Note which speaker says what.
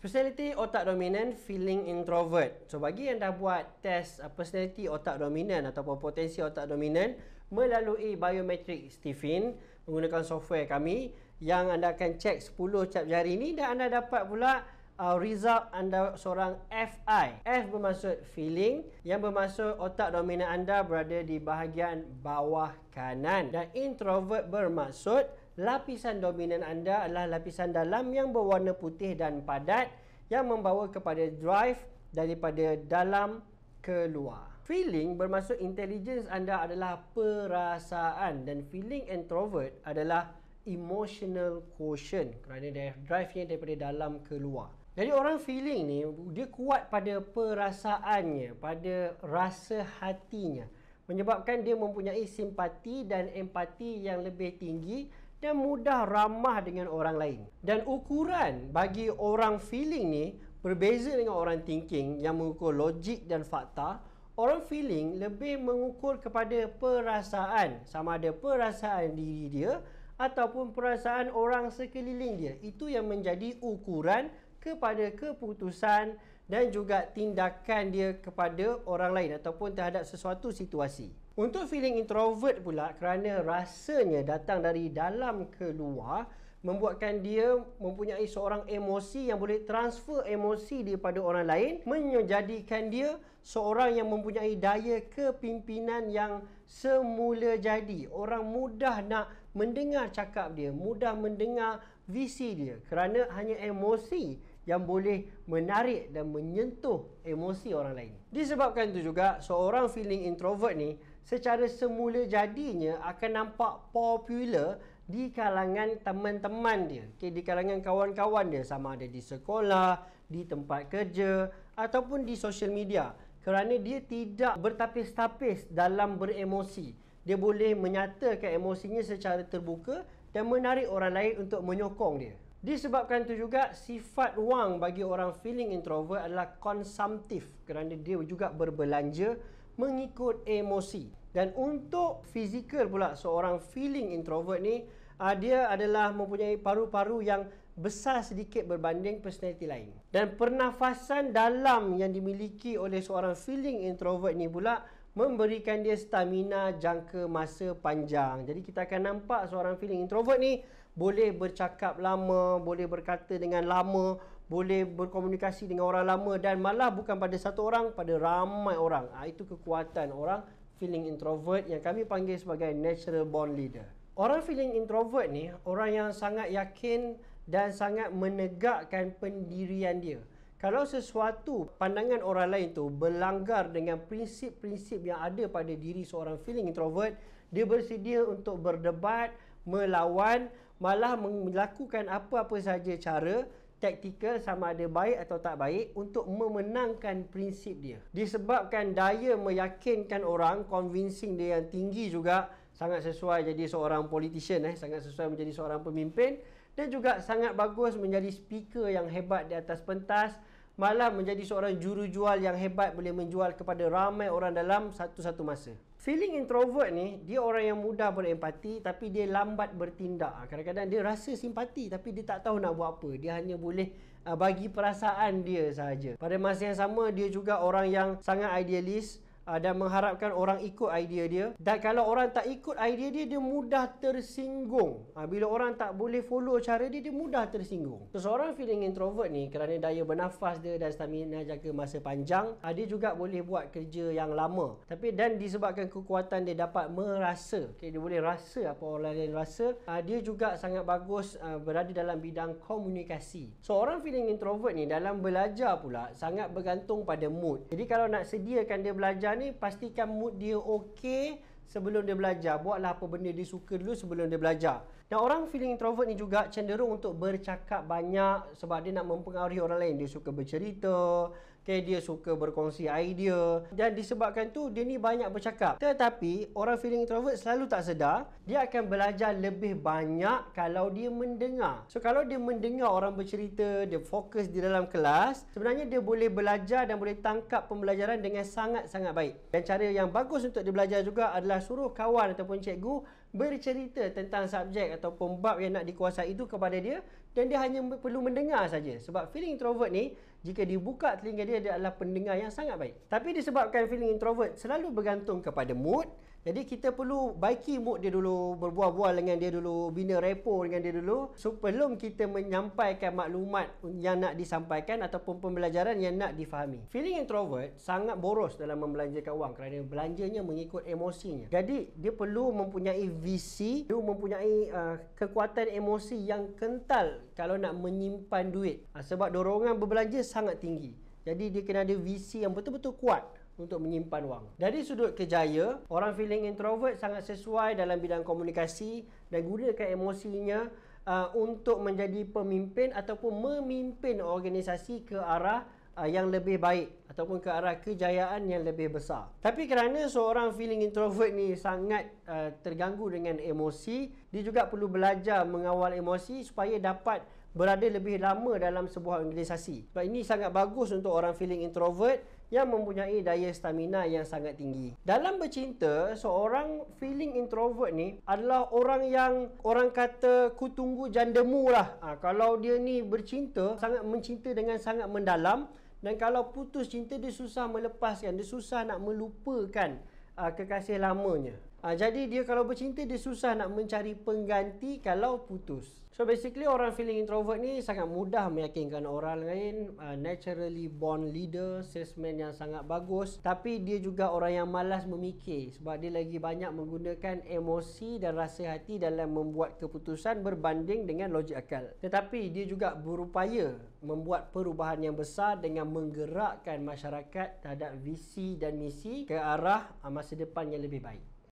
Speaker 1: Personality otak dominan, feeling introvert. So bagi yang dah buat test personality otak dominan ataupun potensi otak dominan melalui biometrik Stephen menggunakan software kami, yang anda akan cek 10 cap jari ni dan anda dapat pula result anda seorang FI. F bermaksud feeling, yang bermaksud otak dominan anda berada di bahagian bawah kanan, dan introvert bermaksud lapisan dominan anda adalah lapisan dalam yang berwarna putih dan padat yang membawa kepada drive daripada dalam ke luar. Feeling bermaksud intelligence anda adalah perasaan, dan feeling introvert adalah emotional quotient kerana drive-nya daripada dalam ke luar. Jadi orang feeling ni dia kuat pada perasaannya, pada rasa hatinya, menyebabkan dia mempunyai simpati dan empati yang lebih tinggi dan mudah ramah dengan orang lain. Dan ukuran bagi orang feeling ni berbeza dengan orang thinking yang mengukur logik dan fakta. Orang feeling lebih mengukur kepada perasaan, sama ada perasaan diri dia ataupun perasaan orang sekeliling dia. Itu yang menjadi ukuran kepada keputusan dan juga tindakan dia kepada orang lain ataupun terhadap sesuatu situasi. Untuk feeling introvert pula, kerana rasanya datang dari dalam ke luar, membuatkan dia mempunyai seorang emosi yang boleh transfer emosi daripada orang lain, menjadikan dia seorang yang mempunyai daya kepimpinan yang semula jadi. Orang mudah nak mendengar cakap dia, mudah mendengar visi dia, kerana hanya emosi yang boleh menarik dan menyentuh emosi orang lain. Disebabkan itu juga seorang feeling introvert ni secara semula jadinya akan nampak popular di kalangan teman-teman dia, di kalangan kawan-kawan dia, sama ada di sekolah, di tempat kerja ataupun di social media, kerana dia tidak bertapis-tapis dalam beremosi. Dia boleh menyatakan emosinya secara terbuka dan menarik orang lain untuk menyokong dia. Disebabkan itu juga sifat wang bagi orang feeling introvert adalah konsumtif, kerana dia juga berbelanja mengikut emosi. Dan untuk fizikal pula seorang feeling introvert ni, dia adalah mempunyai paru-paru yang besar sedikit berbanding personality lain. Dan pernafasan dalam yang dimiliki oleh seorang feeling introvert ni pula memberikan dia stamina jangka masa panjang. Jadi kita akan nampak seorang feeling introvert ni boleh bercakap lama, boleh berkata dengan lama, boleh berkomunikasi dengan orang lama, dan malah bukan pada satu orang, pada ramai orang. Itu kekuatan orang feeling introvert yang kami panggil sebagai natural born leader. Orang feeling introvert ni orang yang sangat yakin dan sangat menegakkan pendirian dia. Kalau sesuatu pandangan orang lain tu berlanggar dengan prinsip-prinsip yang ada pada diri seorang feeling introvert, dia bersedia untuk berdebat, melawan, malah melakukan apa-apa sahaja cara taktikal, sama ada baik atau tak baik, untuk memenangkan prinsip dia. Disebabkan daya meyakinkan orang, convincing dia yang tinggi juga, sangat sesuai jadi seorang politician, sangat sesuai menjadi seorang pemimpin, dan juga sangat bagus menjadi speaker yang hebat di atas pentas, malah menjadi seorang jurujual yang hebat, boleh menjual kepada ramai orang dalam satu-satu masa. Feeling introvert ni, dia orang yang mudah berempati tapi dia lambat bertindak. Kadang-kadang dia rasa simpati tapi dia tak tahu nak buat apa. Dia hanya boleh bagi perasaan dia sahaja. Pada masa yang sama, dia juga orang yang sangat idealis dan mengharapkan orang ikut idea dia. Dan kalau orang tak ikut idea dia, dia mudah tersinggung. Bila orang tak boleh follow cara dia, dia mudah tersinggung. Seseorang feeling introvert ni, kerana daya bernafas dia dan stamina jaga masa panjang, dia juga boleh buat kerja yang lama. Tapi dan disebabkan kekuatan dia dapat merasa, dia boleh rasa apa orang lain rasa, dia juga sangat bagus berada dalam bidang komunikasi. Seorang feeling introvert ni dalam belajar pula sangat bergantung pada mood. Jadi kalau nak sediakan dia belajar ni, pastikan mood dia okey sebelum dia belajar. Buatlah apa benda dia suka dulu sebelum dia belajar. Dan orang feeling introvert ni juga cenderung untuk bercakap banyak sebab dia nak mempengaruhi orang lain. Dia suka bercerita, dia suka berkongsi idea, dan disebabkan tu dia ni banyak bercakap. Tetapi orang feeling introvert selalu tak sedar, dia akan belajar lebih banyak kalau dia mendengar. So kalau dia mendengar orang bercerita, dia fokus di dalam kelas, sebenarnya dia boleh belajar dan boleh tangkap pembelajaran dengan sangat-sangat baik. Dan cara yang bagus untuk dia belajar juga adalah suruh kawan ataupun cikgu bercerita tentang subjek ataupun bab yang nak dikuasai itu kepada dia, dan dia hanya perlu mendengar saja. Sebab feeling introvert ni, jika dibuka telinga dia adalah pendengar yang sangat baik. Tapi disebabkan feeling introvert selalu bergantung kepada mood, jadi kita perlu baiki mood dia dulu, berbual-bual dengan dia dulu, bina rapport dengan dia dulu sebelum kita menyampaikan maklumat yang nak disampaikan ataupun pembelajaran yang nak difahami. Feeling introvert sangat boros dalam membelanjakan wang kerana belanjanya mengikut emosinya. Jadi dia perlu mempunyai visi, perlu mempunyai kekuatan emosi yang kental kalau nak menyimpan duit. Sebab dorongan berbelanja sangat tinggi. Jadi dia kena ada visi yang betul-betul kuat untuk menyimpan wang. Dari sudut kerjaya, orang feeling introvert sangat sesuai dalam bidang komunikasi dan gunakan emosinya untuk menjadi pemimpin ataupun memimpin organisasi ke arah yang lebih baik ataupun ke arah kejayaan yang lebih besar. Tapi kerana seorang feeling introvert ni sangat terganggu dengan emosi, dia juga perlu belajar mengawal emosi supaya dapat berada lebih lama dalam sebuah organisasi. Sebab ini sangat bagus untuk orang feeling introvert yang mempunyai daya stamina yang sangat tinggi. Dalam bercinta, seorang feeling introvert ni adalah orang yang orang kata ku tunggu jandemu lah. Kalau dia ni bercinta, sangat mencinta dengan sangat mendalam, dan kalau putus cinta dia susah melepaskan, dia susah nak melupakan kekasih lamanya. Jadi dia kalau bercinta dia susah nak mencari pengganti kalau putus. So basically orang feeling introvert ni sangat mudah meyakinkan orang lain, naturally born leader, salesman yang sangat bagus, tapi dia juga orang yang malas memikir sebab dia lagi banyak menggunakan emosi dan rasa hati dalam membuat keputusan berbanding dengan logik akal. Tetapi dia juga berupaya membuat perubahan yang besar dengan menggerakkan masyarakat terhadap visi dan misi ke arah masa depan yang lebih baik.